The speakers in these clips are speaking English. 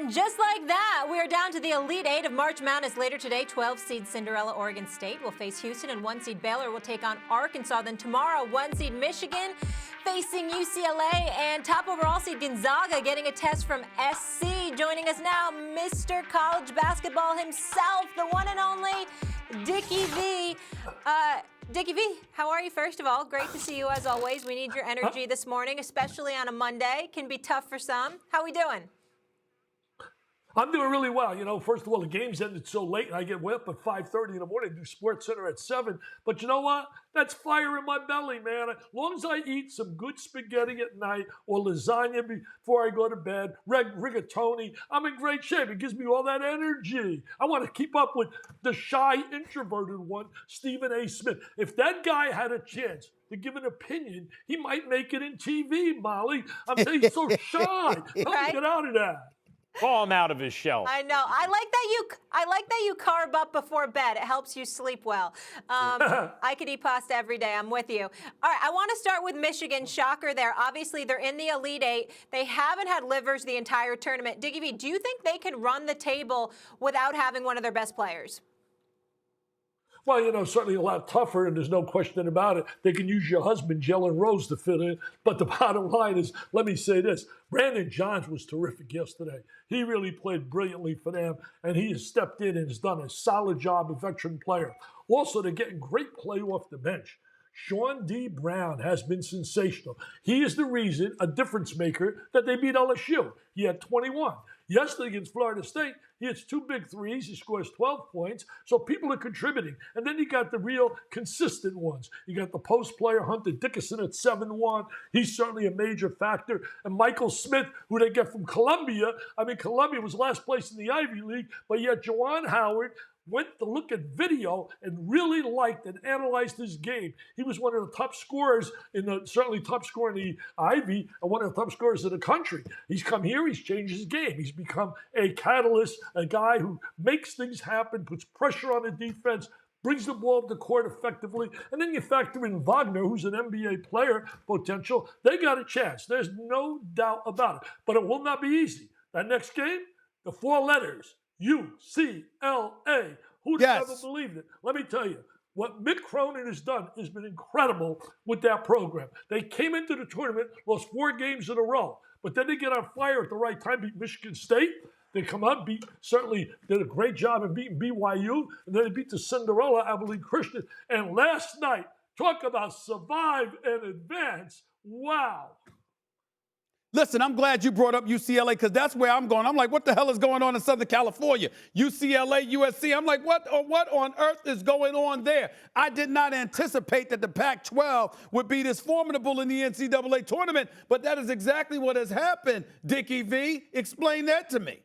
And just like that, we are down to the Elite Eight of March Madness later today. 12-seed Cinderella Oregon State will face Houston, and 1-seed Baylor will take on Arkansas. Then tomorrow, 1-seed Michigan facing UCLA, and top overall seed Gonzaga getting a test from SC. Joining us now, Mr. College Basketball himself, the one and only Dickie V. Dickie V, how are you, first of all? Great to see you as always. We need your energy this morning, especially on a Monday. Can be tough for some. How are we doing? I'm doing really well. You know, first of all, the game's ended so late, and I get up at 5:30 in the morning, do Sports Center at 7. But you know what? That's fire in my belly, man. As long as I eat some good spaghetti at night or lasagna before I go to bed, rigatoni, I'm in great shape. It gives me all that energy. I want to keep up with the shy, introverted one, Stephen A. Smith. If that guy had a chance to give an opinion, he might make it in TV, Molly. I'm saying he's so shy. Help me get out of that. Call him out of his shell. I know. I like that you carb up before bed. It helps you sleep well. I could eat pasta every day. I'm with you. All right. I want to start with Michigan. Shocker there. Obviously, they're in the Elite Eight. They haven't had livers the entire tournament. Diggy V, do you think they can run the table without having one of their best players? Well, you know, certainly a lot tougher, and there's no question about it. They can use your husband, Jalen Rose, to fit in. But the bottom line is, let me say this. Brandon Johns was terrific yesterday. He really played brilliantly for them, and he has stepped in and has done a solid job, a veteran player. Also, they're getting great play off the bench. Sean D. Brown has been sensational. He is the reason, a difference maker, that they beat LSU. He had 21. Yesterday against Florida State, he hits 2 big threes. He scores 12 points. So people are contributing. And then you got the real consistent ones. You got the post player, Hunter Dickinson at 7-1. He's certainly a major factor. And Michael Smith, who they get from Columbia. I mean, Columbia was last place in the Ivy League, but yet Juwan Howard went to look at video and really liked and analyzed his game. He was one of the top scorers certainly top scorer in the Ivy, and one of the top scorers in the country. He's come here, he's changed his game. He's become a catalyst, a guy who makes things happen, puts pressure on the defense, brings the ball up the court effectively. And then you factor in Wagner, who's an NBA player potential. They got a chance. There's no doubt about it. But it will not be easy. That next game, the 4 letters, UCLA. Who'd have ever believed it? Let me tell you, what Mick Cronin has done has been incredible with that program. They came into the tournament, lost 4 games in a row, but then they get on fire at the right time, beat Michigan State. They come up, certainly did a great job in beating BYU, and then they beat the Cinderella, Abilene Christian. And last night, talk about survive and advance. Wow. Listen, I'm glad you brought up UCLA because that's where I'm going. I'm like, what the hell is going on in Southern California? UCLA, USC. I'm like, what on earth is going on there? I did not anticipate that the Pac-12 would be this formidable in the NCAA tournament, but that is exactly what has happened. Dickie V, explain that to me.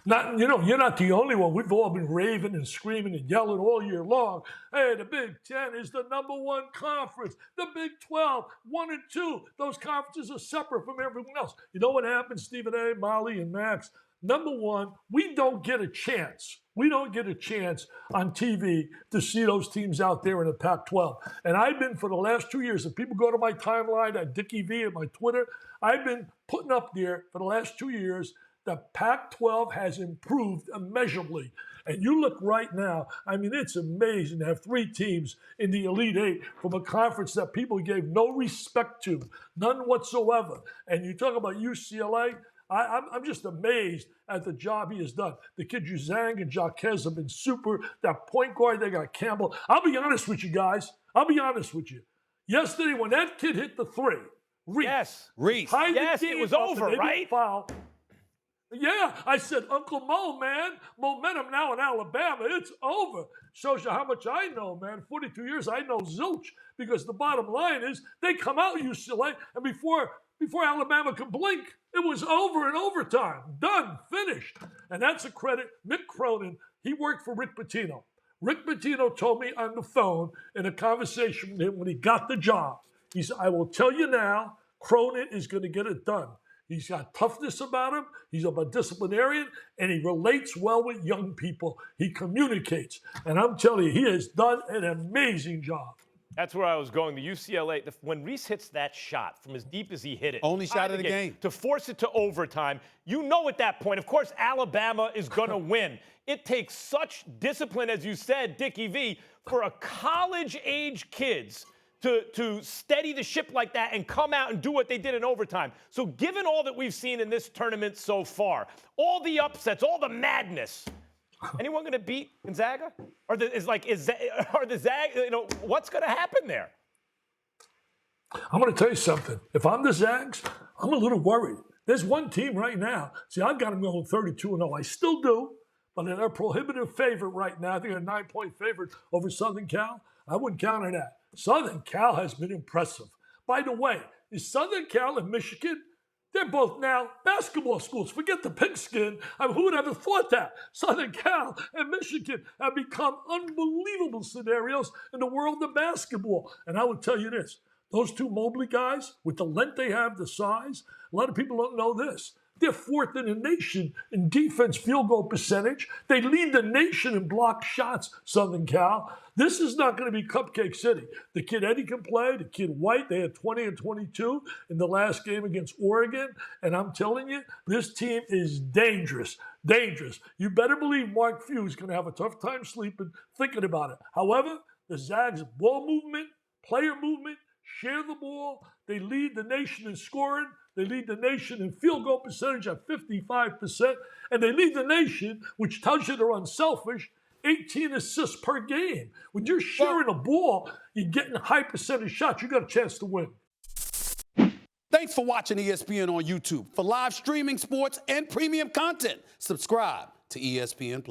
You're not the only one. We've all been raving and screaming and yelling all year long. Hey, the Big Ten is the #1 conference. The Big 12, 1 and 2. Those conferences are separate from everyone else. You know what happens, Stephen A., Molly, and Max? Number one, we don't get a chance. We don't get a chance on TV to see those teams out there in the Pac-12. And I've been, for the last 2 years, if people go to my timeline at Dickie V and my Twitter, I've been putting up there for the last 2 years. The Pac-12 has improved immeasurably. And you look right now, I mean, it's amazing to have 3 teams in the Elite Eight from a conference that people gave no respect to, none whatsoever. And you talk about UCLA, I'm just amazed at the job he has done. The kid Zhang and Jaquez have been super. That point guard, they got Campbell. I'll be honest with you guys. Yesterday, when that kid hit the 3, Reese. It was over, right? Foul. Yeah, I said, Uncle Mo, man, momentum now in Alabama, it's over. Shows you how much I know, man. 42 years, I know zilch. Because the bottom line is, they come out UCLA, and before Alabama could blink, it was over in overtime. Done, finished. And that's a credit. Mick Cronin, he worked for Rick Pitino. Rick Pitino told me on the phone in a conversation with him when he got the job. He said, I will tell you now, Cronin is going to get it done. He's got toughness about him. He's a disciplinarian, and he relates well with young people. He communicates. And I'm telling you, he has done an amazing job. That's where I was going. The UCLA, when Reese hits that shot from as deep as he hit it. Only shot of the game. To force it to overtime. You know at that point, of course, Alabama is going to win. It takes such discipline, as you said, Dickie V, for a college-age kids to steady the ship like that and come out and do what they did in overtime. So given all that we've seen in this tournament so far, all the upsets, all the madness, anyone going to beat Gonzaga? Or the Zag? You know, what's going to happen there? I'm going to tell you something. If I'm the Zags, I'm a little worried. There's one team right now. See, I've got them going 32-0. I still do, but they're a prohibitive favorite right now. I think they're a 9-point favorite over Southern Cal. I wouldn't count on that. Southern Cal has been impressive. By the way, is Southern Cal and Michigan? They're both now basketball schools. Forget the pigskin. I mean, who would ever thought that? Southern Cal and Michigan have become unbelievable scenarios in the world of basketball. And I would tell you this. Those two Mobley guys, with the length they have, the size, a lot of people don't know this. They're fourth in the nation in defense field goal percentage. They lead the nation in blocked shots, Southern Cal. This is not going to be Cupcake City. The kid Eddie can play. The kid White, they had 20 and 22 in the last game against Oregon. And I'm telling you, this team is dangerous. Dangerous. You better believe Mark Few is going to have a tough time sleeping, thinking about it. However, the Zags' ball movement, player movement, share the ball. They lead the nation in scoring. They lead the nation in field goal percentage at 55%. And they lead the nation, which tells you they're unselfish, 18 assists per game. When you're sharing a ball, you're getting high percentage shots. You got a chance to win. Thanks for watching ESPN on YouTube. For live streaming sports and premium content, subscribe to ESPN+.